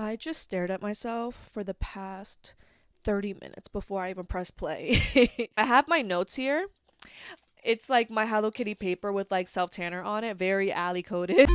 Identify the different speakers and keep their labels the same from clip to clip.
Speaker 1: I just stared at myself for the past 30 minutes before I even pressed play. I have my notes here. It's like my Hello Kitty paper with like self tanner on it, very alley coded.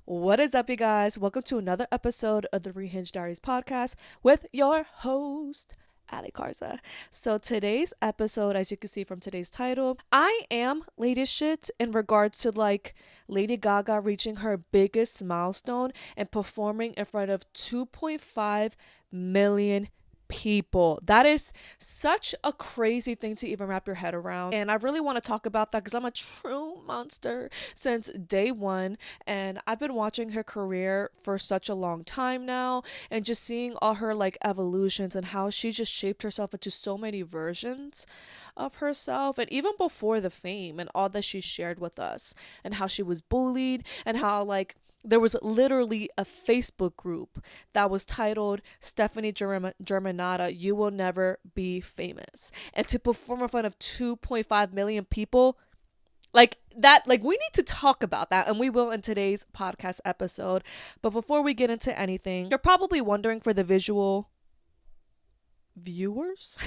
Speaker 1: What is up, you guys? Welcome to another episode of the Diaries podcast with your host, Ali Garza. So today's episode, as you can see from today's title, I am lady shit in regards to like Lady Gaga reaching her biggest milestone and performing in front of 2.5 million people. That is such a crazy thing to even wrap your head around, and I really want to talk about that because I'm a true monster since day one, and I've been watching her career for such a long time now, and just seeing all her like evolutions and how she just shaped herself into so many versions of herself, and even before the fame and all that she shared with us, and how she was bullied, and how like there was literally a Facebook group that was titled Stephanie Germanata, You Will Never Be Famous. And to perform in front of 2.5 million people, like that, like we need to talk about that, and we will in today's podcast episode. But before we get into anything, you're probably wondering, for the visual viewers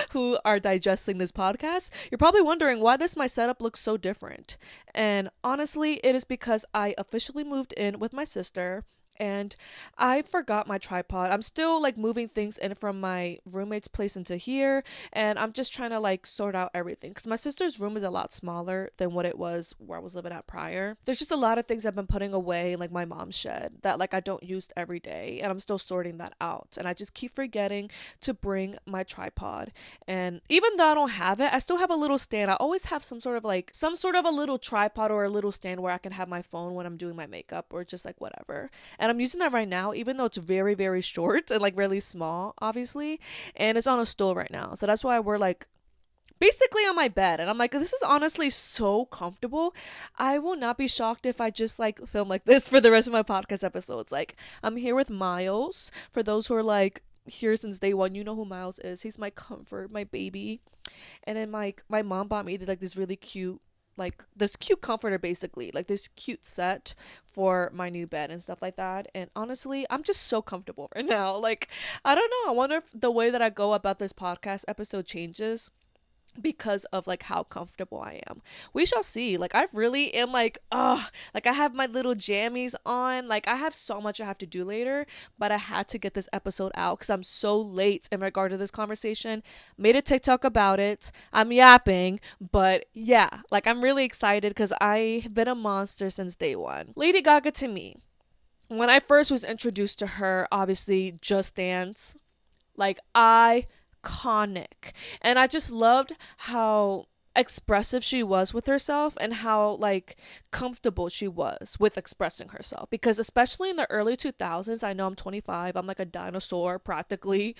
Speaker 1: who are digesting this podcast, you're probably wondering, why does my setup look so different? And honestly, it is because I officially moved in with my sister and I forgot my tripod. I'm still like moving things in from my roommate's place into here, and I'm just trying to like sort out everything because my sister's room is a lot smaller than what it was where I was living at prior. There's just a lot of things I've been putting away in like my mom's shed that like I don't use every day, and I'm still sorting that out, and I just keep forgetting to bring my tripod. And even though I don't have it, I still have a little stand. I always have some sort of a little tripod or a little stand where I can have my phone when I'm doing my makeup or just like whatever. And I'm using that right now, even though it's very, very short and like really small, obviously. And it's on a stool right now. So that's why we're like basically on my bed. And I'm like, this is honestly so comfortable. I will not be shocked if I just like film like this for the rest of my podcast episodes. Like, I'm here with Miles. For those who are like here since day one, you know who Miles is. He's my comfort, my baby. And then my mom bought me like this really cute, like this cute comforter, basically like this cute set for my new bed and stuff like that. And honestly, I'm just so comfortable right now. Like, I don't know, I wonder if the way that I go about this podcast episode changes because of like how comfortable I am. We shall see. Like, I really am like like I have my little jammies on. Like, I have so much I have to do later, but I had to get this episode out because I'm so late in regard to this conversation. Made a TikTok about it. I'm yapping, but yeah, like I'm really excited because I've been a monster since day one. Lady Gaga, to me, when I first was introduced to her, obviously Just Dance, like iconic. And I just loved how expressive she was with herself and how like comfortable she was with expressing herself, because especially in the early 2000s, I know I'm 25, I'm like a dinosaur practically,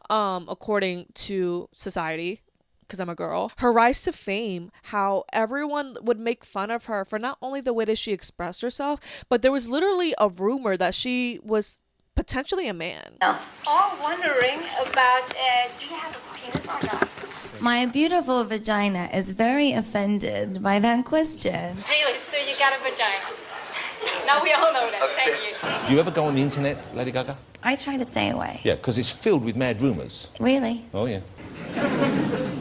Speaker 1: according to society, because I'm a girl. Her rise to fame, how everyone would make fun of her for not only the way that she expressed herself, but there was literally a rumor that she was potentially a man.
Speaker 2: All wondering about, do you have a penis or not?
Speaker 3: My beautiful vagina is very offended by that question.
Speaker 2: Really? So you got a vagina? Now we all know that. Thank you.
Speaker 4: Do you ever go on the internet, Lady Gaga?
Speaker 3: I try to stay away.
Speaker 4: Yeah, because it's filled with mad rumours.
Speaker 3: Really?
Speaker 4: Oh, yeah.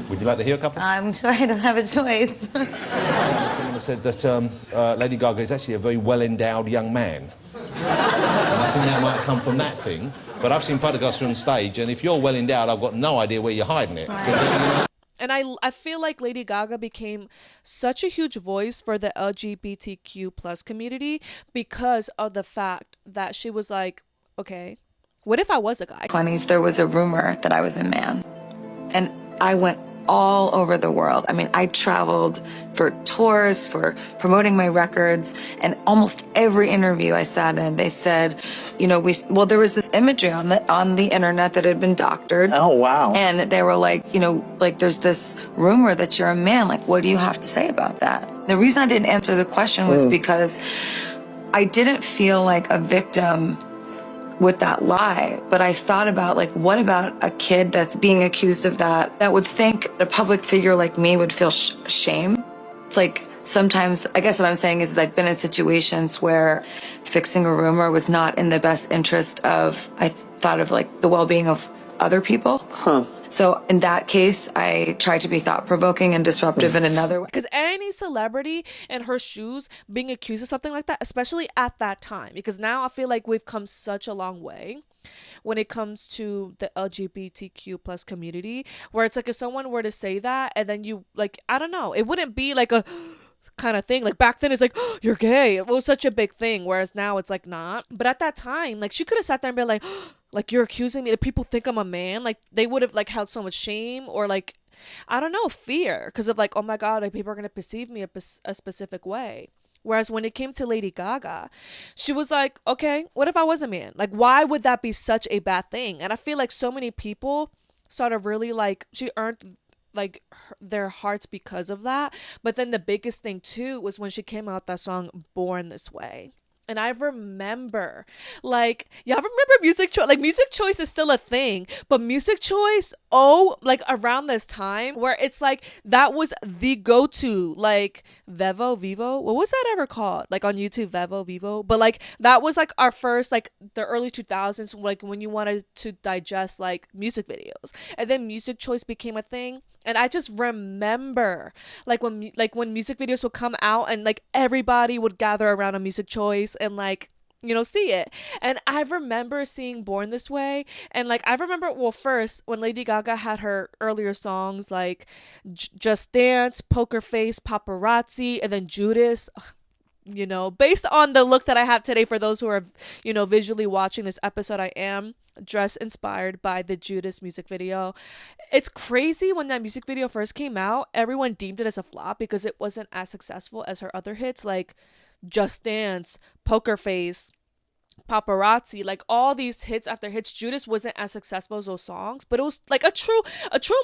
Speaker 4: Would you like to hear a couple?
Speaker 3: I'm sure I don't have a choice.
Speaker 4: Someone has said that Lady Gaga is actually a very well-endowed young man. And I think that might come from that thing. But I've seen photographs from stage, and if you're well-endowed, I've got no idea where you're hiding it.
Speaker 3: Right.
Speaker 1: And I feel like Lady Gaga became such a huge voice for the LGBTQ plus community because of the fact that she was like, okay, what if I was a guy?
Speaker 5: 20s, there was a rumor that I was a man. And I went all over the world. I mean, I traveled for tours, for promoting my records, and almost every interview I sat in, they said, you know, there was this imagery on the internet that had been doctored.
Speaker 6: Oh, wow.
Speaker 5: And they were like, you know, like there's this rumor that you're a man. Like, what do you have to say about that? The reason I didn't answer the question was because I didn't feel like a victim with that lie. But I thought about, like, what about a kid that's being accused of that would think a public figure like me would feel shame? It's like Sometimes, I guess what I'm saying is I've been in situations where fixing a rumor was not in the best interest of, I thought of like the well-being of other people. So in that case, I tried to be thought-provoking and disruptive in another way.
Speaker 1: Because any celebrity in her shoes being accused of something like that, especially at that time, because now I feel like we've come such a long way when it comes to the LGBTQ plus community, where it's like if someone were to say that and then you like, I don't know, it wouldn't be like a kind of thing. Like back then it's like, oh, you're gay. It was such a big thing, whereas now it's like not. But at that time, like she could have sat there and been like, oh, like you're accusing me, that people think I'm a man. Like they would have like held so much shame or like, I don't know, fear, because of like, oh my god, like people are gonna perceive me a specific way. Whereas when it came to Lady Gaga, she was like, okay, what if I was a man? Like, why would that be such a bad thing? And I feel like so many people sort of really like, she earned like their hearts because of that. But then the biggest thing too was when she came out that song Born This Way. And I remember, like, y'all remember Music Choice? Like, Music Choice is still a thing, but Music Choice, like, around this time, where it's like, that was the go-to, like, Vevo, Vivo, what was that ever called? Like, on YouTube, Vevo, Vivo, but, like, that was, like, our first, like, the early 2000s, like, when you wanted to digest, like, music videos, and then Music Choice became a thing. And I just remember, like when music videos would come out and like everybody would gather around a Music Choice and like, you know, see it. And I remember seeing Born This Way. And like I remember, well, first when Lady Gaga had her earlier songs like Just Dance, Poker Face, Paparazzi, and then Judas. You know, based on the look that I have today, for those who are, you know, visually watching this episode, I am dressed inspired by the Judas music video. It's crazy, when that music video first came out, everyone deemed it as a flop because it wasn't as successful as her other hits like Just Dance, Poker Face, Paparazzi, like all these hits after hits. Judas wasn't as successful as those songs, but it was like a true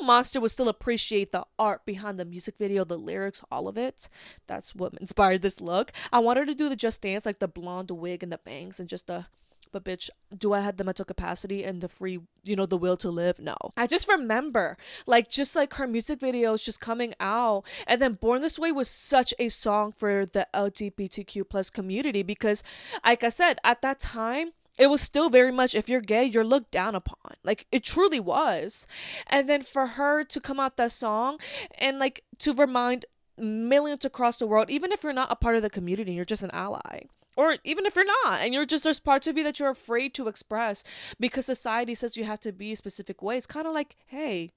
Speaker 1: monster would still appreciate the art behind the music video, the lyrics, all of it. That's what inspired this look. I wanted to do the Just Dance, like the blonde wig and the bangs and just the, but bitch, do I have the mental capacity and the free, you know, the will to live? No. I just remember like just like her music videos just coming out, and then Born This Way was such a song for the LGBTQ plus community because, like I said, at that time it was still very much, if you're gay, you're looked down upon. Like it truly was. And then for her to come out that song and like to remind millions across the world, even if you're not a part of the community, you're just an ally. Or even if you're not, and you're just, there's parts of you that you're afraid to express because society says you have to be a specific way. It's kind of like, hey,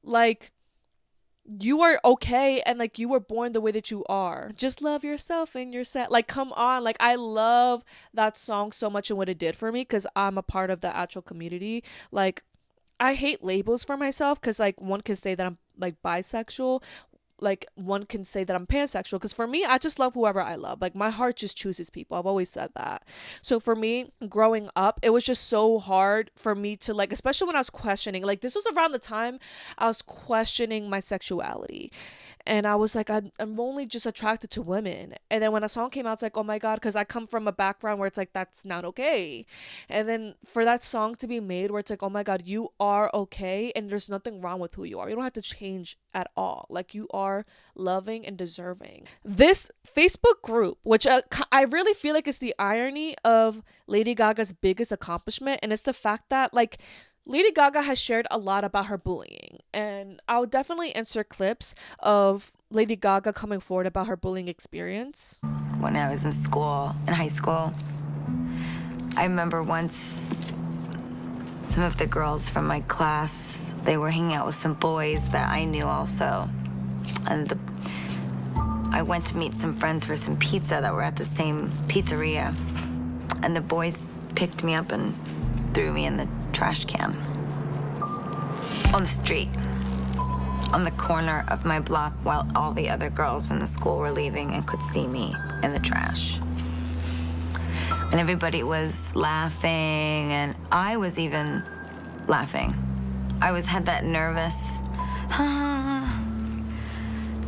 Speaker 1: like, you are okay, and like you were born the way that you are. Just love yourself and your set. Like, come on. Like, I love that song so much and what it did for me because I'm a part of the actual community. Like, I hate labels for myself because like one can say that I'm like bisexual, like one can say that I'm pansexual, because for me, I just love whoever I love. Like my heart just chooses people. I've always said that. So for me, growing up, it was just so hard for me to like, especially when I was questioning, like this was around the time I was questioning my sexuality. And I was like, I'm only just attracted to women. And then when a song came out, it's like, oh my God, because I come from a background where it's like, that's not okay. And then for that song to be made where it's like, oh my God, you are okay. And there's nothing wrong with who you are. You don't have to change at all. Like you are loving and deserving. This Facebook group, which I really feel like is the irony of Lady Gaga's biggest accomplishment. And it's the fact that like, Lady Gaga has shared a lot about her bullying, and I'll definitely insert clips of Lady Gaga coming forward about her bullying experience.
Speaker 6: When I was in high school, I remember once some of the girls from my class, they were hanging out with some boys that I knew also. And I went to meet some friends for some pizza that were at the same pizzeria. And the boys picked me up and threw me in the trash can on the street, on the corner of my block, while all the other girls from the school were leaving and could see me in the trash. And everybody was laughing, and I was even laughing. I had that nervous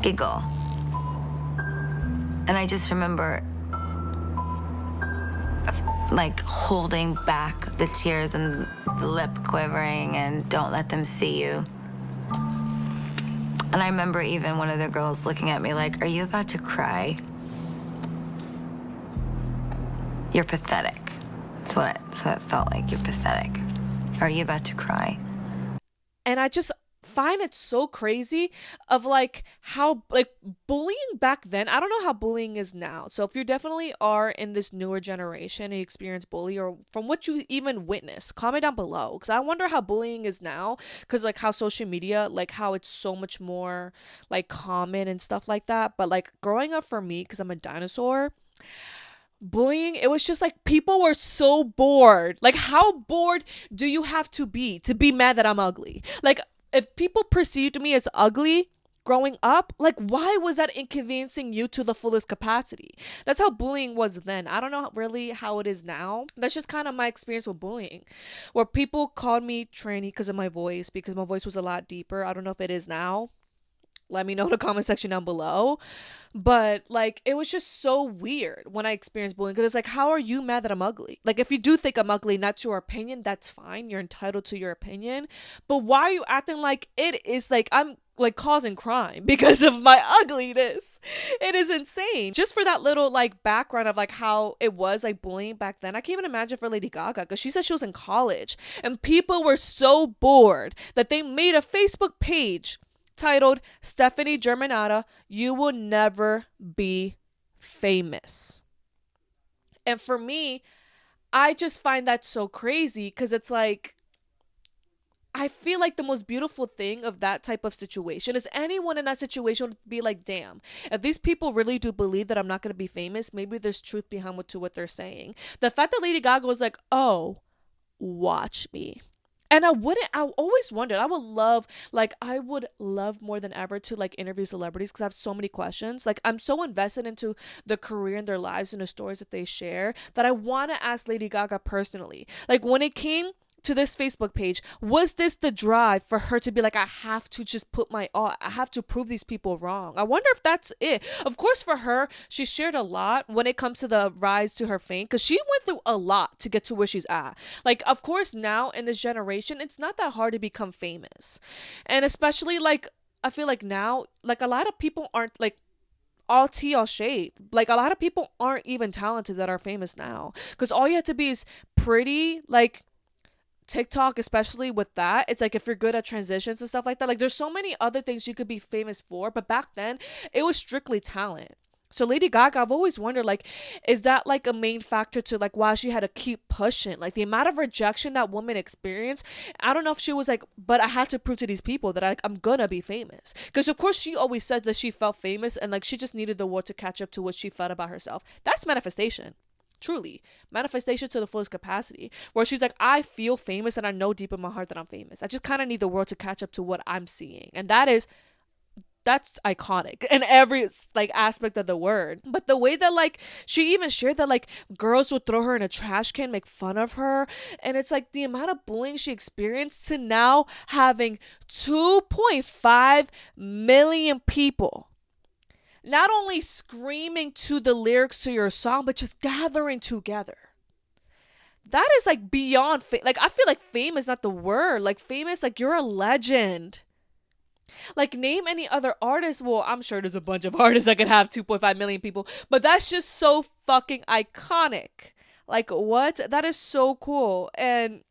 Speaker 6: giggle. And I just remember like holding back the tears and the lip quivering and don't let them see you. And I remember even one of the girls looking at me like, are you about to cry? You're pathetic. That's what it felt like. You're pathetic. Are you about to cry?
Speaker 1: And I just find it so crazy of like how like bullying back then, I don't know how bullying is now. So if you definitely are in this newer generation and you experience bully, or from what you even witness, comment down below, because I wonder how bullying is now, because like how social media, like how it's so much more like common and stuff like that. But like growing up for me, because I'm a dinosaur, bullying, it was just like people were so bored. Like how bored do you have to be mad that I'm ugly? Like if people perceived me as ugly growing up, like why was that inconveniencing you to the fullest capacity? That's how bullying was then. I don't know really how it is now. That's just kind of my experience with bullying, where people called me tranny because of my voice, because my voice was a lot deeper. I don't know if it is now. Let me know in the comment section down below. But like it was just so weird when I experienced bullying, because it's like, how are you mad that I'm ugly? Like if you do think I'm ugly, not your opinion, that's fine, you're entitled to your opinion. But why are you acting like it is like I'm like causing crime because of my ugliness? It is insane. Just for that little like background of like how it was like bullying back then, I can't even imagine for Lady Gaga, because she said she was in college and people were so bored that they made a Facebook page titled Stephanie Germanata, You Will Never Be Famous. And for me, I just find that so crazy, because it's like, I feel like the most beautiful thing of that type of situation is anyone in that situation would be like, damn, if these people really do believe that I'm not going to be famous, maybe there's truth behind what they're saying. The fact that Lady Gaga was like, oh, watch me. And I always wondered, I would love more than ever to like interview celebrities, because I have so many questions. Like I'm so invested into the career and their lives and the stories that they share, that I want to ask Lady Gaga personally. Like when it came to this Facebook page, was this the drive for her to be like, I have to just put my all, I have to prove these people wrong? I wonder if that's it. Of course, for her, she shared a lot when it comes to the rise to her fame, because she went through a lot to get to where she's at. Like, of course, now in this generation, it's not that hard to become famous. And especially like, I feel like now, like a lot of people aren't like all tea, all shade. Like a lot of people aren't even talented that are famous now, because all you have to be is pretty, like TikTok, especially with that, it's like if you're good at transitions and stuff like that, like there's so many other things you could be famous for, but back then it was strictly talent. So Lady Gaga, I've always wondered, like, is that like a main factor to like why she had to keep pushing? Like the amount of rejection that woman experienced, I don't know if she was like, but I had to prove to these people that I'm gonna be famous. Because of course she always said that she felt famous and like she just needed the world to catch up to what she felt about herself. That's manifestation. Truly, manifestation to the fullest capacity, where she's like, I feel famous and I know deep in my heart that I'm famous. I just kind of need the world to catch up to what I'm seeing. And that's iconic in every like aspect of the word. But the way that like she even shared that like girls would throw her in a trash can, make fun of her, and it's like the amount of bullying she experienced to now having 2.5 million people not only screaming to the lyrics to your song, but just gathering together. That is like beyond like I feel like fame is not the word. Like famous, like you're a legend. Like name any other artist. Well, I'm sure there's a bunch of artists that could have 2.5 million people, but that's just so fucking iconic. Like what? That is so cool. And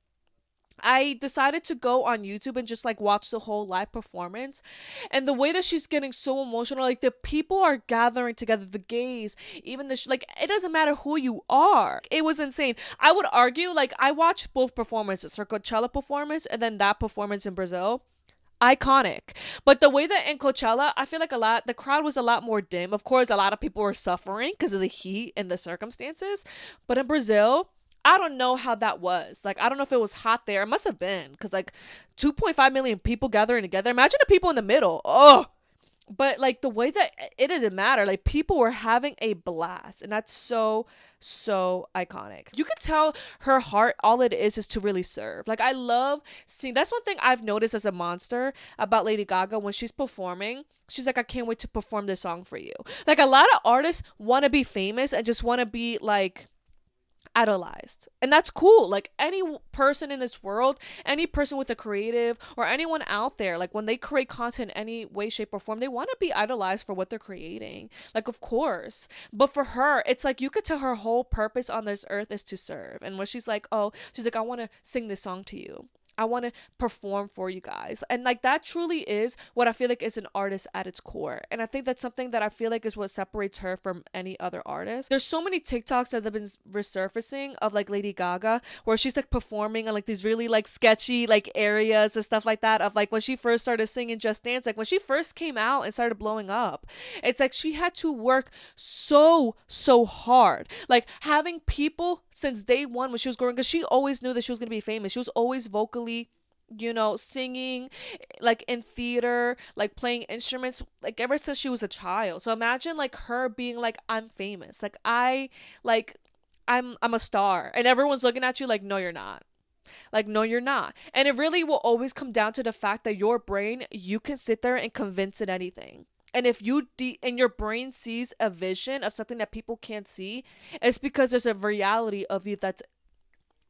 Speaker 1: I decided to go on YouTube and just like watch the whole live performance, and the way that she's getting so emotional, like the people are gathering together, the gays, even the like it doesn't matter who you are. It was insane. I would argue, like I watched both performances, her Coachella performance and then that performance in Brazil. Iconic. But the way that in Coachella, I feel like the crowd was a lot more dim. Of course, a lot of people were suffering because of the heat and the circumstances. But in Brazil, I don't know how that was. Like, I don't know if it was hot there. It must have been, because like 2.5 million people gathering together. Imagine the people in the middle. Oh, but like the way that it didn't matter, like people were having a blast, and that's so iconic. You could tell her heart, all it is to really serve. Like I love seeing, that's one thing I've noticed as a monster about Lady Gaga. When she's performing, she's like, I can't wait to perform this song for you. Like a lot of artists want to be famous and just want to be like, idolized. And that's cool. Like any person in this world, any person with a creative or anyone out there, like when they create content in any way, shape, or form, they want to be idolized for what they're creating. Like, of course. But for her, it's like you could tell her whole purpose on this earth is to serve. And when she's like, oh, she's like, I want to sing this song to you. I want to perform for you guys. And like that truly is what I feel like is an artist at its core. And I think that's something that I feel like is what separates her from any other artist. There's so many TikToks that have been resurfacing of like Lady Gaga where she's like performing on like these really like sketchy like areas and stuff like that of like when she first started singing Just Dance, like when she first came out and started blowing up. It's like she had to work so hard. Like having people since day one when she was growing, because she always knew that she was going to be famous. She was always vocally, singing like in theater, like playing instruments, like ever since she was a child. So imagine like her being like, I'm famous, like I'm a star, and everyone's looking at you like, no you're not. Like, no, you're not. And it really will always come down to the fact that your brain, you can sit there and convince it anything. And if and your brain sees a vision of something that people can't see, it's because there's a reality of you that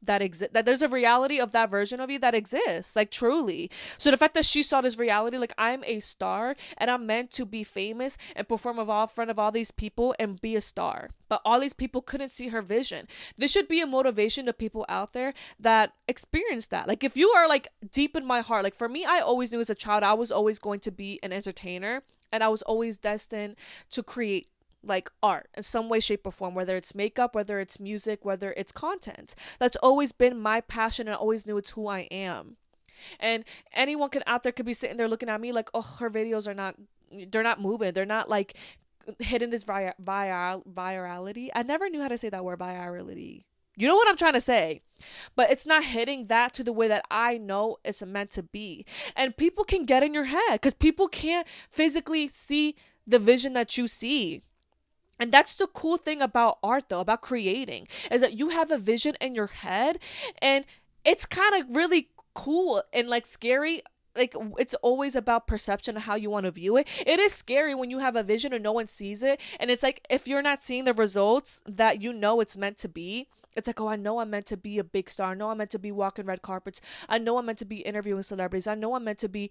Speaker 1: there's a reality of that version of you that exists, like truly. So the fact that she saw this reality, like I'm a star and I'm meant to be famous and perform in front of all these people and be a star, but all these people couldn't see her vision. This should be a motivation to people out there that experience that. Like if you are like deep in my heart, like for me, I always knew as a child I was always going to be an entertainer, and I was always destined to create like art in some way, shape, or form, whether it's makeup, whether it's music, whether it's content. That's always been my passion, and I always knew it's who I am. And anyone out there could be sitting there looking at me like, oh, her videos they're not moving, they're not like hitting this virality. I never knew how to say that word, virality. You know what I'm trying to say? But it's not hitting that to the way that I know it's meant to be. And people can get in your head because people can't physically see the vision that you see. And that's the cool thing about art, though, about creating, is that you have a vision in your head, and it's kind of really cool and like scary. Like it's always about perception of how you want to view it. It is scary when you have a vision and no one sees it. And it's like, if you're not seeing the results that you know it's meant to be, it's like, oh, I know I'm meant to be a big star. I know I'm meant to be walking red carpets. I know I'm meant to be interviewing celebrities. I know I'm meant to be,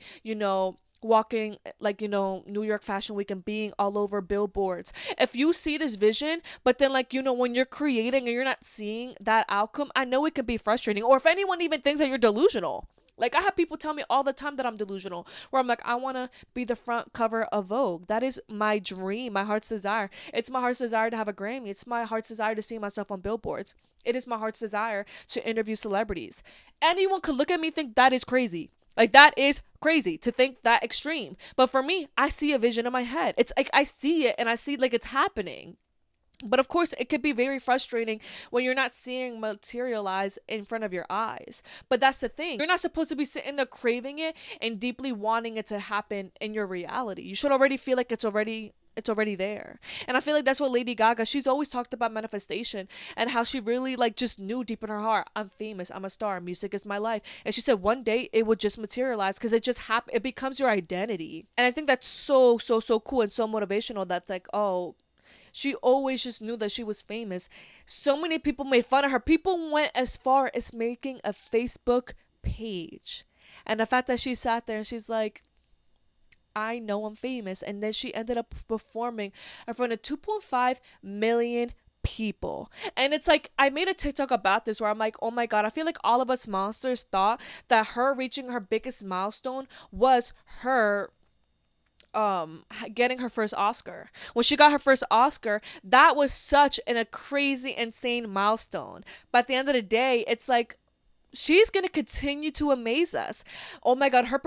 Speaker 1: walking like, New York Fashion Week and being all over billboards. If you see this vision, but then like, when you're creating and you're not seeing that outcome, I know it can be frustrating. Or if anyone even thinks that you're delusional. Like I have people tell me all the time that I'm delusional, where I'm like, I want to be the front cover of Vogue. That is my dream, my heart's desire. It's my heart's desire to have a Grammy. It's my heart's desire to see myself on billboards. It is my heart's desire to interview celebrities. Anyone could look at me and think that is crazy. Like that is crazy to think that extreme. But for me, I see a vision in my head. It's like I see it and I see like it's happening. But of course, it could be very frustrating when you're not seeing materialize in front of your eyes. But that's the thing. You're not supposed to be sitting there craving it and deeply wanting it to happen in your reality. You should already feel like it's already there. And I feel like that's what Lady Gaga, she's always talked about manifestation and how she really like just knew deep in her heart, I'm famous, I'm a star, music is my life. And she said one day it would just materialize because it just it becomes your identity. And I think that's so cool and so motivational. That's like, oh, she always just knew that she was famous. So many people made fun of her. People went as far as making a Facebook page. And the fact that she sat there and she's like, I know I'm famous. And then she ended up performing in front of 2.5 million people. And it's like, I made a TikTok about this where I'm like, oh my God, I feel like all of us monsters thought that her reaching her biggest milestone was her getting her first Oscar. When she got her first Oscar, that was such a crazy, insane milestone. But at the end of the day, it's like, she's gonna continue to amaze us. Oh my God, her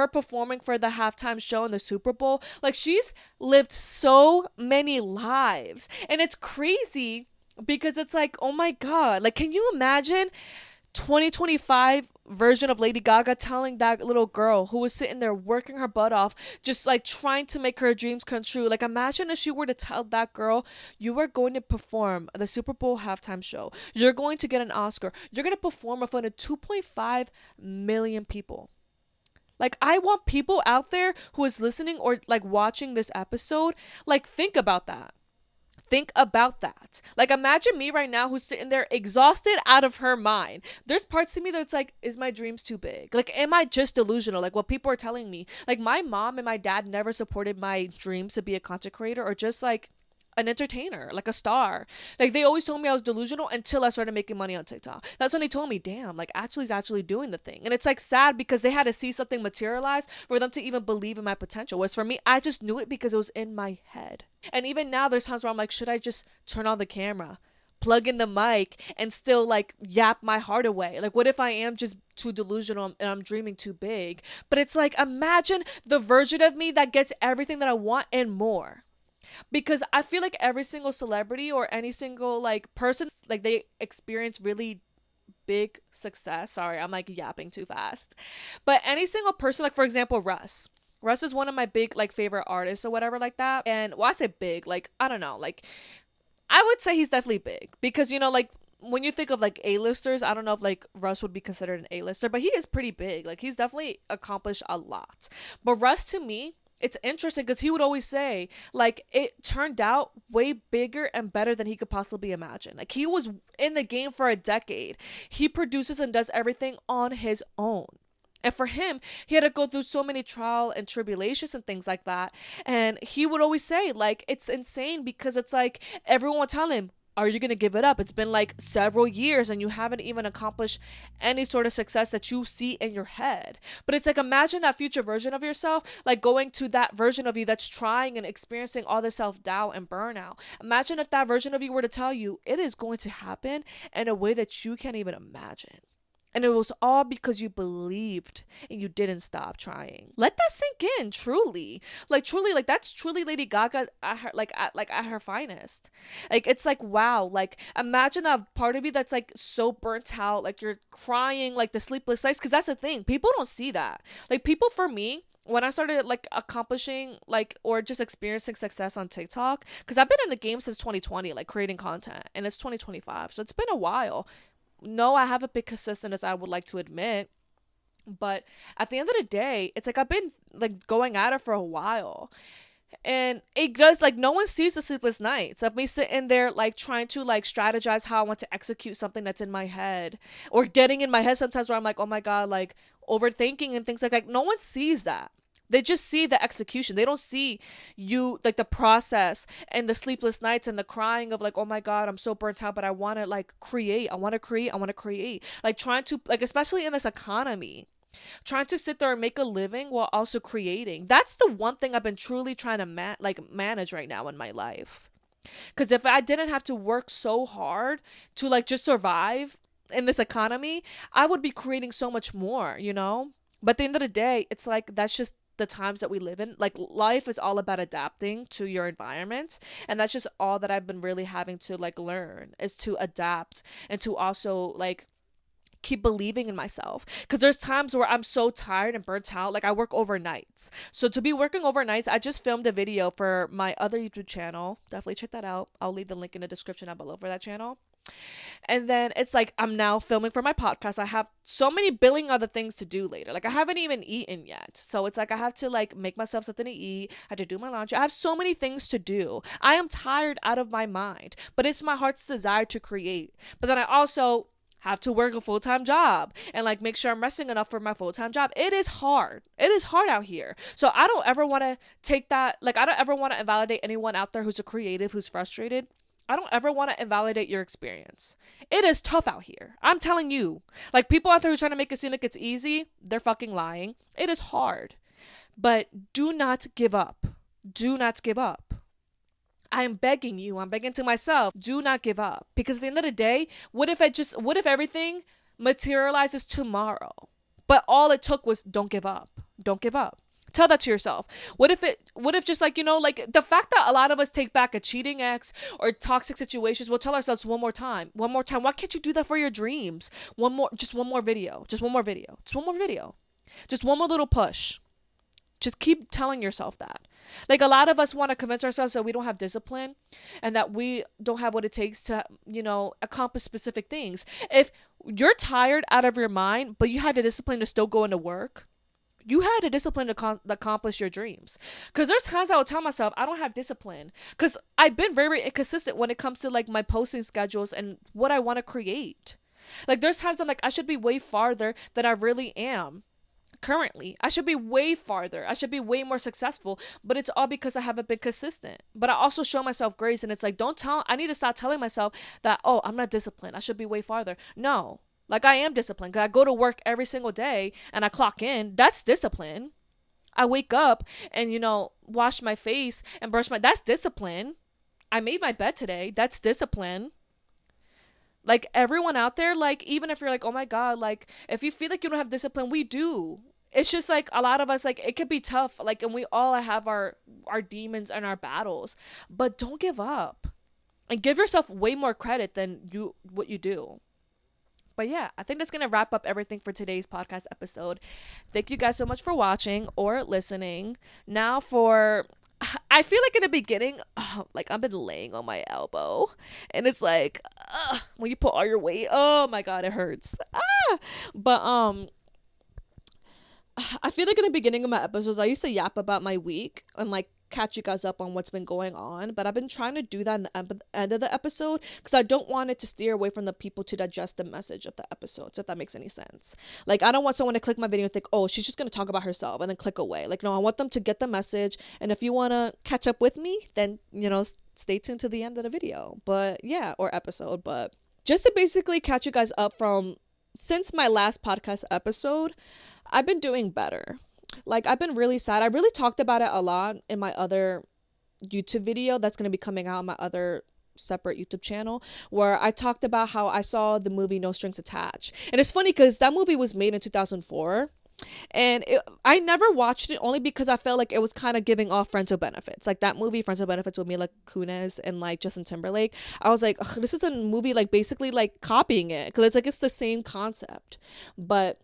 Speaker 1: performing for the halftime show in the Super Bowl, like she's lived so many lives, and it's crazy because it's like, oh my God, like can you imagine 2025 version of Lady Gaga telling that little girl who was sitting there working her butt off, just like trying to make her dreams come true. Like imagine if she were to tell that girl, you are going to perform the Super Bowl halftime show, you're going to get an Oscar, you're going to perform in front of 2.5 million people. Like I want people out there who is listening or like watching this episode, like think about that. Think about that. Like, imagine me right now who's sitting there exhausted out of her mind. There's parts of me that's like, is my dreams too big? Like, am I just delusional? Like, what people are telling me. Like, my mom and my dad never supported my dreams to be a content creator or just like an entertainer, like a star. Like, they always told me I was delusional until I started making money on TikTok. That's when they told me, damn, like Ashley's actually doing the thing. And it's like sad because they had to see something materialize for them to even believe in my potential. Whereas for me, I just knew it because it was in my head. And even now there's times where I'm like, should I just turn on the camera, plug in the mic, and still like yap my heart away? Like, what if I am just too delusional and I'm dreaming too big? But it's like, imagine the version of me that gets everything that I want and more. Because I feel like every single celebrity or any single like person, like they experience really big success. Sorry, I'm like yapping too fast. But any single person, like for example, Russ is one of my big like favorite artists or whatever like that. And well, I say big, like I don't know, like I would say he's definitely big because like when you think of like A-listers, I don't know if like Russ would be considered an A-lister, but he is pretty big. Like he's definitely accomplished a lot. But Russ, to me, it's interesting because he would always say like it turned out way bigger and better than he could possibly imagine. Like he was in the game for a decade. He produces and does everything on his own. And for him, he had to go through so many trial and tribulations and things like that. And he would always say like it's insane because it's like everyone would tell him, are you going to give it up? It's been like several years and you haven't even accomplished any sort of success that you see in your head. But it's like, imagine that future version of yourself, like going to that version of you that's trying and experiencing all the self-doubt and burnout. Imagine if that version of you were to tell you it is going to happen in a way that you can't even imagine. And it was all because you believed and you didn't stop trying. Let that sink in, truly. Like that's truly Lady Gaga at her at her finest. Like it's like wow, like imagine a part of you that's like so burnt out, like you're crying like the sleepless nights, because that's the thing. People don't see that. Like people, for me, when I started like accomplishing like or just experiencing success on TikTok, because I've been in the game since 2020, like creating content, and it's 2025. So it's been a while. No, I haven't been consistent as I would like to admit, but at the end of the day, it's like I've been like going at it for a while, and it does, like, no one sees the sleepless nights of me sitting there like trying to like strategize how I want to execute something that's in my head, or getting in my head sometimes where I'm like, oh my god, like overthinking and things like no one sees that. They just see the execution. They don't see you, like the process and the sleepless nights and the crying of like, oh my God, I'm so burnt out, but I want to like create. I want to create. Like trying to, like, especially in this economy, trying to sit there and make a living while also creating. That's the one thing I've been truly trying to manage right now in my life. Because if I didn't have to work so hard to like just survive in this economy, I would be creating so much more, you know? But at the end of the day, it's like, that's just the times that we live in. Like life is all about adapting to your environment, and that's just all that I've been really having to like learn, is to adapt and to also like keep believing in myself, because there's times where I'm so tired and burnt out. Like I work overnights, so to be working overnights, I just filmed a video for my other YouTube channel. Definitely check that out. I'll leave the link in the description down below for that channel. And then it's like I'm now filming for my podcast. I have so many billion other things to do later. Like I haven't even eaten yet. So it's like I have to like make myself something to eat. I have to do my laundry. I have so many things to do. I am tired out of my mind, but it's my heart's desire to create. But then I also have to work a full-time job and like make sure I'm resting enough for my full-time job. It is hard. It is hard out here. So I don't ever want to take that, like I don't ever want to invalidate anyone out there who's a creative, who's frustrated. I don't ever want to invalidate your experience. It is tough out here. I'm telling you. Like people out there who are trying to make it seem like it's easy, they're fucking lying. It is hard. But do not give up. Do not give up. I'm begging you. I'm begging to myself. Do not give up. Because at the end of the day, what if everything materializes tomorrow? But all it took was don't give up. Don't give up. Tell that to yourself. What if just like, you know, like the fact that a lot of us take back a cheating ex or toxic situations, we'll tell ourselves one more time. Why can't you do that for your dreams? Just one more video. Just one more video. Just one more little push. Just keep telling yourself that. Like a lot of us want to convince ourselves that we don't have discipline and that we don't have what it takes to, you know, accomplish specific things. If you're tired out of your mind, but you had the discipline to still go into work, You had the discipline to accomplish your dreams. Because there's times I would tell myself I don't have discipline. Because I've been very inconsistent when it comes to like my posting schedules and what I want to create. Like there's times I'm like, I should be way farther than I really am currently. I should be way farther. I should be way more successful, but it's all because I haven't been consistent. But I also show myself grace, and it's like, I need to stop telling myself that, oh, I'm not disciplined, I should be way farther. No, like I am disciplined because I go to work every single day and I clock in. That's discipline. I wake up and, wash my face and that's discipline. I made my bed today. That's discipline. Like everyone out there, like even if you're like, oh my God, like if you feel like you don't have discipline, we do. It's just like a lot of us, like it could be tough, like, and we all have our demons and our battles, but don't give up and give yourself way more credit than what you do. But yeah, I think that's going to wrap up everything for today's podcast episode. Thank you guys so much for watching or listening. Now I feel like in the beginning, like I've been laying on my elbow and it's like, when you put all your weight, oh my God, it hurts. But, I feel like in the beginning of my episodes, I used to yap about my week and like catch you guys up on what's been going on, but I've been trying to do that in the end of the episode because I don't want it to steer away from the people to digest the message of the episodes, if that makes any sense. Like I don't want someone to click my video and think, oh, she's just going to talk about herself and then click away. Like, no, I want them to get the message, and if you want to catch up with me, then stay tuned to the end of the video, but yeah, or episode. But just to basically catch you guys up from since my last podcast episode, I've been doing better. Like I've been really sad. I really talked about it a lot in my other YouTube video that's going to be coming out on my other separate YouTube channel, where I talked about how I saw the movie No Strings Attached. And it's funny because that movie was made in 2004, and I never watched it only because I felt like it was kind of giving off Friends with Benefits. Like that movie Friends with Benefits with Mila Kunis and like Justin Timberlake. I was like, this is a movie like basically like copying it because it's the same concept. But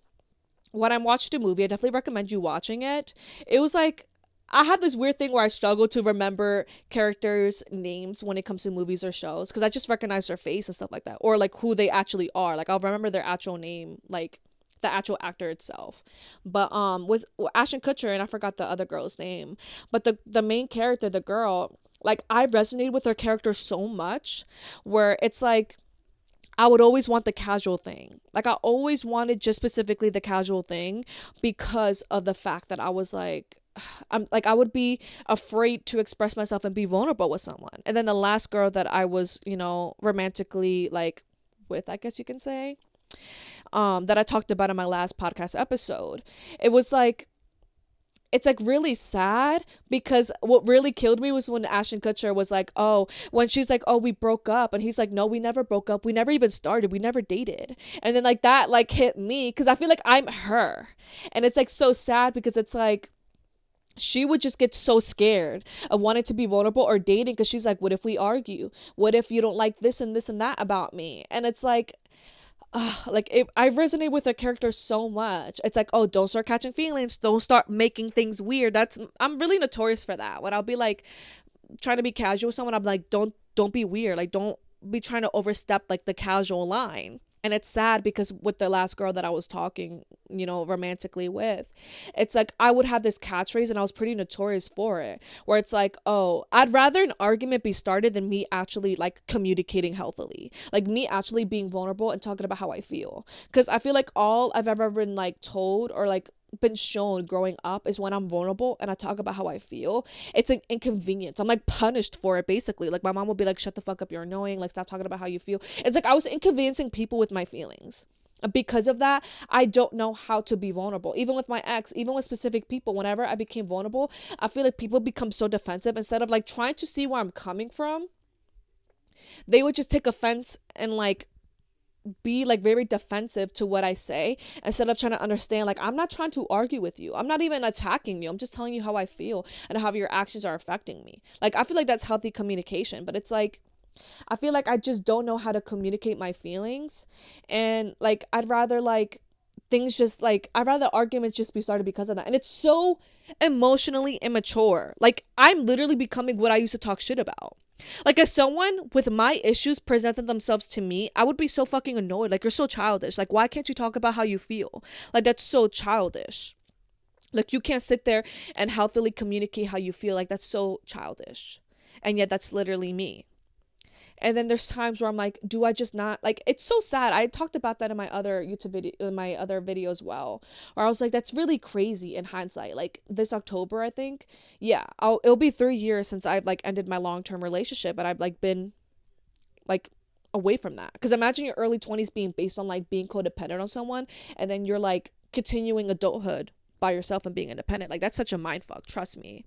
Speaker 1: when I watched the movie, I definitely recommend you watching it. It was like, I had this weird thing where I struggle to remember characters' names when it comes to movies or shows because I just recognize their face and stuff like that, or like who they actually are. Like I'll remember their actual name, like the actual actor itself. But with Ashton Kutcher, and I forgot the other girl's name, but the main character, the girl, like I resonated with her character so much, where it's like I would always want the casual thing. Like I always wanted just specifically the casual thing because of the fact that I was like, I would be afraid to express myself and be vulnerable with someone. And then the last girl that I was, romantically like with, I guess you can say, that I talked about in my last podcast episode, it's like really sad because what really killed me was when Ashton Kutcher was like, oh, when she's like, oh, we broke up. And he's like, no, we never broke up. We never even started. We never dated. And then like that like hit me because I feel like I'm her. And it's like so sad because it's like she would just get so scared of wanting to be vulnerable or dating because she's like, what if we argue? What if you don't like this and that about me? And it's like, I resonate with her character so much. It's like, oh, don't start catching feelings. Don't start making things weird. I'm really notorious for that. When I'll be like trying to be casual with someone, I'm like, don't be weird. Like, don't be trying to overstep like the casual line. And it's sad because with the last girl that I was talking, romantically with, it's like I would have this catchphrase and I was pretty notorious for it, where it's like, oh, I'd rather an argument be started than me actually like communicating healthily, like me actually being vulnerable and talking about how I feel. Because I feel like all I've ever been like told or like been shown growing up is when I'm vulnerable and I talk about how I feel, it's an inconvenience. I'm like punished for it basically. Like my mom would be like, shut the fuck up, you're annoying, like stop talking about how you feel. It's like I was inconveniencing people with my feelings. Because of that, I don't know how to be vulnerable. Even with my ex, even with specific people, whenever I became vulnerable, I feel like people become so defensive. Instead of like trying to see where I'm coming from, they would just take offense and like be like very defensive to what I say, instead of trying to understand, like, I'm not trying to argue with you. I'm not even attacking you. I'm just telling you how I feel and how your actions are affecting me. Like, I feel like that's healthy communication, but it's like, I feel like I just don't know how to communicate my feelings. And like, I'd rather like things just like, I'd rather arguments just be started because of that. And it's so emotionally immature. Like, I'm literally becoming what I used to talk shit about. Like, if someone with my issues presented themselves to me, I would be so fucking annoyed. Like, you're so childish. Like, why can't you talk about how you feel? Like, that's so childish. Like, you can't sit there and healthily communicate how you feel. Like, that's so childish. And yet that's literally me. And then there's times where I'm like, do I just not, like, it's so sad. I talked about that in my other YouTube video, in my other video as well, where I was like, that's really crazy in hindsight. Like, this October, I think, yeah, it'll be 3 years since I've like ended my long-term relationship, and I've like been like away from that. Because imagine your early 20s being based on like being codependent on someone, and then you're like continuing adulthood by yourself and being independent. Like, that's such a mind fuck, trust me.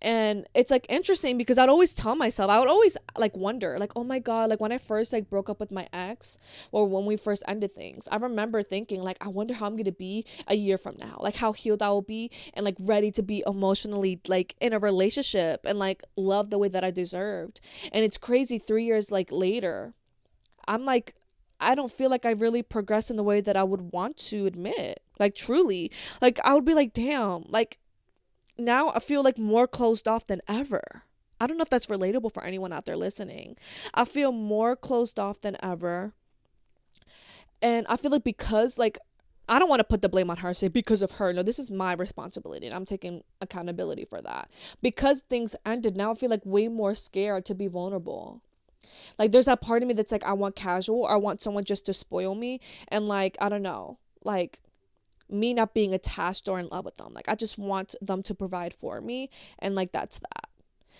Speaker 1: And it's like interesting because I'd always tell myself, I would always like wonder, like, oh my God, like when I first like broke up with my ex, or when we first ended things, I remember thinking like, I wonder how I'm gonna be a year from now, like how healed I will be, and like ready to be emotionally like in a relationship and like love the way that I deserved. And it's crazy, 3 years like later, I'm like, I don't feel like I really progressed in the way that I would want to admit. Like, truly, like I would be like, damn, like now I feel like more closed off than ever. I don't know if that's relatable for anyone out there listening. I feel more closed off than ever. And I feel like because, like, I don't want to put the blame on her, say because of her. No, this is my responsibility, and I'm taking accountability for that. Because things ended, now I feel like way more scared to be vulnerable. Like, there's that part of me that's like, I want casual, or I want someone just to spoil me. And, like, I don't know, like, me not being attached or in love with them. Like, I just want them to provide for me. And, like, that's that.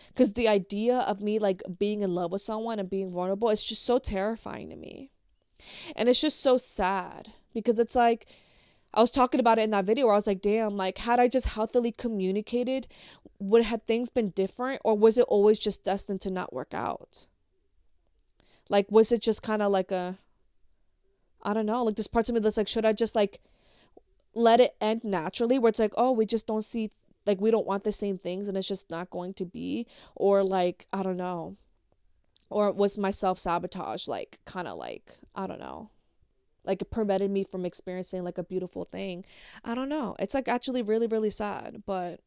Speaker 1: Because the idea of me, like, being in love with someone and being vulnerable, it's just so terrifying to me. And it's just so sad. Because it's like, I was talking about it in that video where I was like, damn, like, had I just healthily communicated, would have things been different? Or was it always just destined to not work out? Like, was it just kind of like I don't know, like, this part of me that's like, should I just, like, let it end naturally, where it's like, oh, we just don't see, like, we don't want the same things, and it's just not going to be? Or, like, I don't know. Or was my self-sabotage, like, kind of like, I don't know, like, it prevented me from experiencing, like, a beautiful thing? I don't know. It's, like, actually really, really sad. But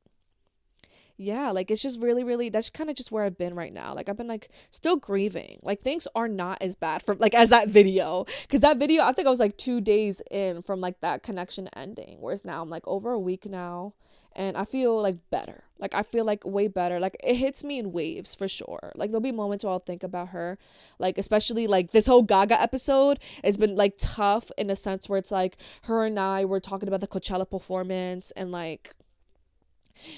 Speaker 1: yeah, like, it's just really, really, that's kind of just where I've been right now. Like, I've been like still grieving. Like, things are not as bad from like as that video, because that video, I think I was like 2 days in from like that connection ending, whereas now I'm like over a week now, and I feel like better. Like, I feel like way better. Like, it hits me in waves for sure. Like, there'll be moments where I'll think about her, like, especially like this whole Gaga episode. It's been like tough in a sense where it's like her and I were talking about the Coachella performance, and like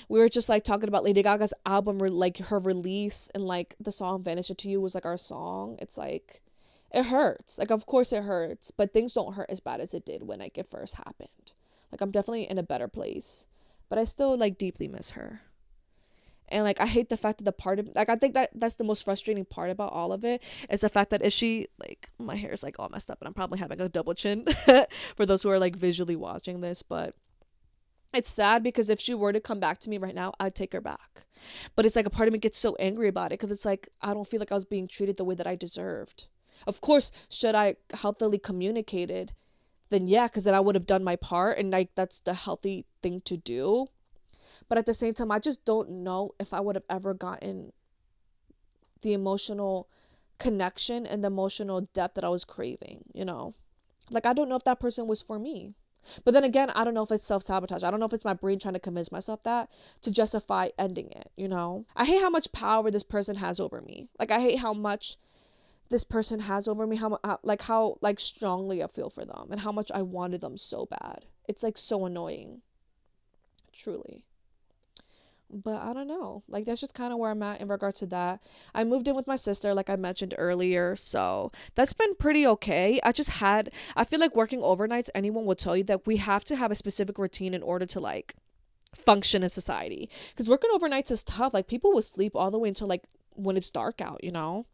Speaker 1: we were just like talking about Lady Gaga's album, like her release, and like the song Vanish to You was like our song. It's like, it hurts. Like, of course it hurts, but things don't hurt as bad as it did when like it first happened. Like, I'm definitely in a better place, but I still like deeply miss her. And like, I hate the fact that the part of, like, I think that that's the most frustrating part about all of it, is the fact that, is she, like, my hair is like all messed up and I'm probably having a double chin for those who are like visually watching this. But it's sad because if she were to come back to me right now, I'd take her back. But it's like a part of me gets so angry about it, because it's like, I don't feel like I was being treated the way that I deserved. Of course, should I healthily communicated, then yeah, because then I would have done my part, and like that's the healthy thing to do. But at the same time, I just don't know if I would have ever gotten the emotional connection and the emotional depth that I was craving, you know? Like, I don't know if that person was for me. But then again, I don't know if it's self-sabotage. I don't know if it's my brain trying to convince myself that to justify ending it, you know? I hate how much power this person has over me. Like, I hate how much this person has over me, how like strongly I feel for them, and how much I wanted them so bad. It's like so annoying. Truly. But I don't know. Like, that's just kind of where I'm at in regards to that. I moved in with my sister, like I mentioned earlier, so that's been pretty okay. I feel like working overnights, anyone will tell you that we have to have a specific routine in order to like function in society. Because working overnights is tough. Like, people will sleep all the way until like when it's dark out, you know?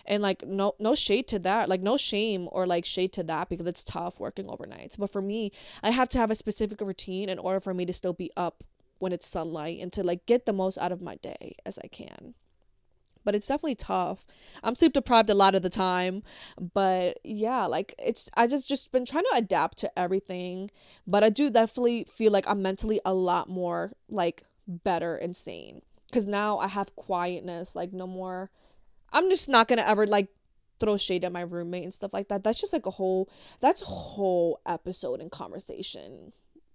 Speaker 1: And like, no shade to that, like no shame or like shade to that, because it's tough working overnights. But for me, I have to have a specific routine in order for me to still be up when it's sunlight, and to like get the most out of my day as I can. But it's definitely tough. I'm sleep deprived a lot of the time, but yeah, like, it's, I just been trying to adapt to everything. But I do definitely feel like I'm mentally a lot more like better and sane, because now I have quietness. Like, no more, I'm just not gonna ever like throw shade at my roommate and stuff like that. That's just like that's a whole episode and conversation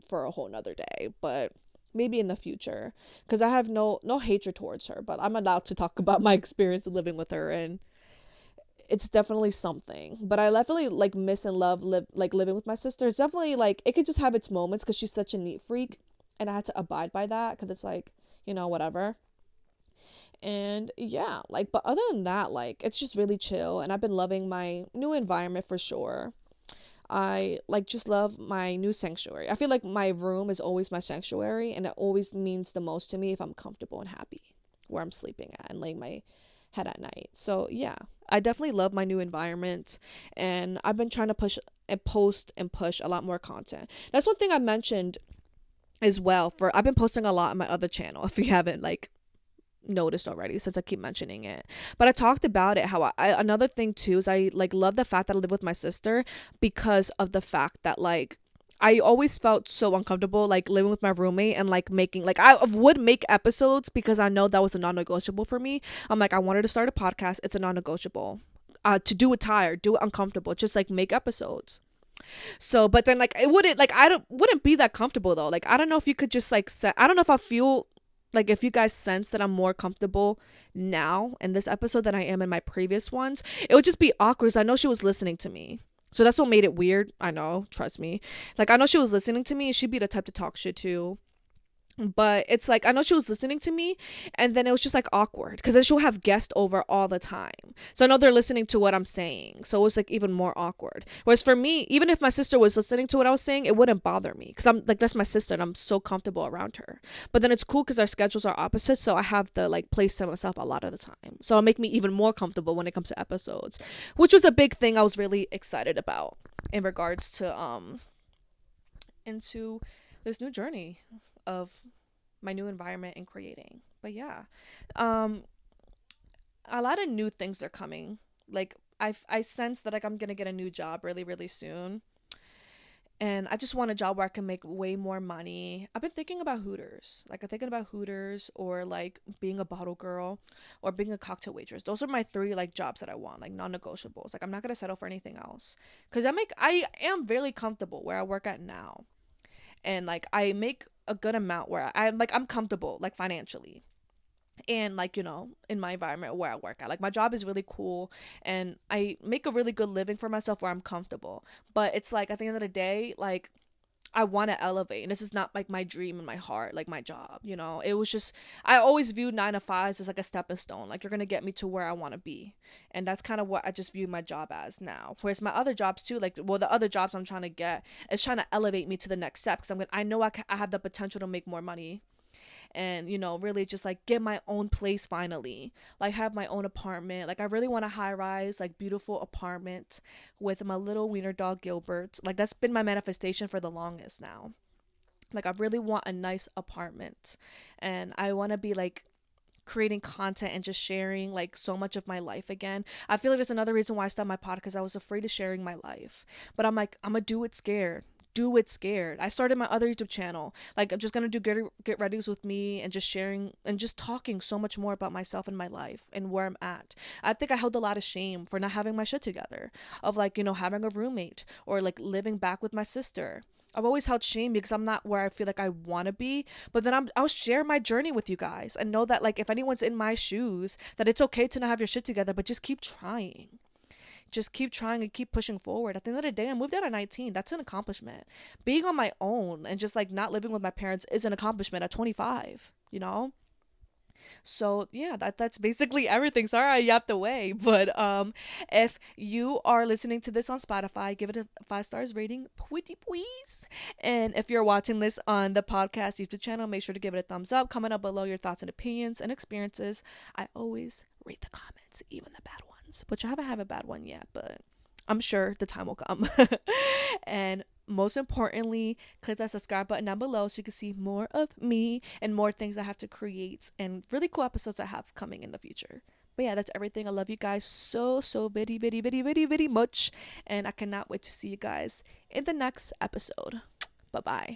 Speaker 1: for a whole nother day, but maybe in the future, because I have no hatred towards her, but I'm allowed to talk about my experience of living with her, and it's definitely something. But I definitely like miss and love like living with my sister. It's definitely like it could just have its moments because she's such a neat freak, and I had to abide by that because it's like, whatever. And yeah, like, but other than that, like, it's just really chill, and I've been loving my new environment for sure. I like just love my new sanctuary. I feel like my room is always my sanctuary, and it always means the most to me if I'm comfortable and happy where I'm sleeping at and laying my head at night. So yeah, I definitely love my new environment, and I've been trying to push and post and push a lot more content. That's one thing I mentioned as well. For I've been posting a lot on my other channel, if you haven't like noticed already, since I keep mentioning it. But I talked about it how another thing too is I like love the fact that I live with my sister, because of the fact that like I always felt so uncomfortable like living with my roommate and like making like I would make episodes because I know that was a non-negotiable for me. I'm like, I wanted to start a podcast, it's a non-negotiable. To do it tired, do it uncomfortable, just like make episodes. So but then like it wouldn't like I don't wouldn't be that comfortable though. Like I don't know if you could just like set, I don't know if I feel like if you guys sense that I'm more comfortable now in this episode than I am in my previous ones. It would just be awkward. I know she was listening to me, so that's what made it weird. I know, trust me. Like I know she was listening to me, and she'd be the type to talk shit too. But it's like I know she was listening to me, and then it was just like awkward because then she'll have guests over all the time, so I know they're listening to what I'm saying, so it was like even more awkward. Whereas for me, even if my sister was listening to what I was saying, it wouldn't bother me because I'm like, that's my sister and I'm so comfortable around her. But then it's cool because our schedules are opposite, so I have the like place to myself a lot of the time, so it'll make me even more comfortable when it comes to episodes, which was a big thing I was really excited about in regards to into this new journey of my new environment and creating. But yeah, a lot of new things are coming. Like I sense that like I'm gonna get a new job really really soon, and I just want a job where I can make way more money. I've been thinking about Hooters. Like I'm thinking about Hooters, or like being a bottle girl, or being a cocktail waitress. Those are my three like jobs that I want, like non-negotiables. Like I'm not gonna settle for anything else because I am very comfortable where I work at now, and like I make a good amount where I'm comfortable like financially, and like in my environment where I work at. Like my job is really cool, and I make a really good living for myself where I'm comfortable. But it's like at the end of the day, like I want to elevate, and this is not like my dream in my heart, like my job. It was just, I always viewed 9 to 5s as like a stepping stone, like you're gonna get me to where I want to be, and that's kind of what I just view my job as now. Whereas my other jobs too, like, well, the other jobs I'm trying to get is trying to elevate me to the next step, because I know I have the potential to make more money, and really just like get my own place finally, like have my own apartment. Like I really want a high rise like beautiful apartment with my little wiener dog Gilbert. Like that's been my manifestation for the longest now. Like I really want a nice apartment, and I want to be like creating content and just sharing like so much of my life again. I feel like there's another reason why I stopped my podcast. I was afraid of sharing my life, but I'm like, I'm gonna do it scared. I started my other YouTube channel. Like I'm just gonna do get readies with me, and just sharing and just talking so much more about myself and my life and where I'm at. I think I held a lot of shame for not having my shit together, of like having a roommate, or like living back with my sister. I've always held shame because I'm not where I feel like I want to be. But then I'll share my journey with you guys, and know that like if anyone's in my shoes, that it's okay to not have your shit together, but just keep trying. Just keep trying and keep pushing forward. At the end of the day, I moved out at 19. That's an accomplishment. Being on my own and just like not living with my parents is an accomplishment at 25, So yeah, that's basically everything. Sorry I yapped away, but if you are listening to this on Spotify, give it a 5 stars rating, pretty please. And if you're watching this on the podcast YouTube channel, make sure to give it a thumbs up. Comment up below your thoughts and opinions and experiences. I always read the comments, even the bad ones, which I haven't had a bad one yet, but I'm sure the time will come. And most importantly, click that subscribe button down below so you can see more of me and more things I have to create, and really cool episodes I have coming in the future. But yeah, that's everything. I love you guys so very, very, very, very, very much, and I cannot wait to see you guys in the next episode. Bye bye.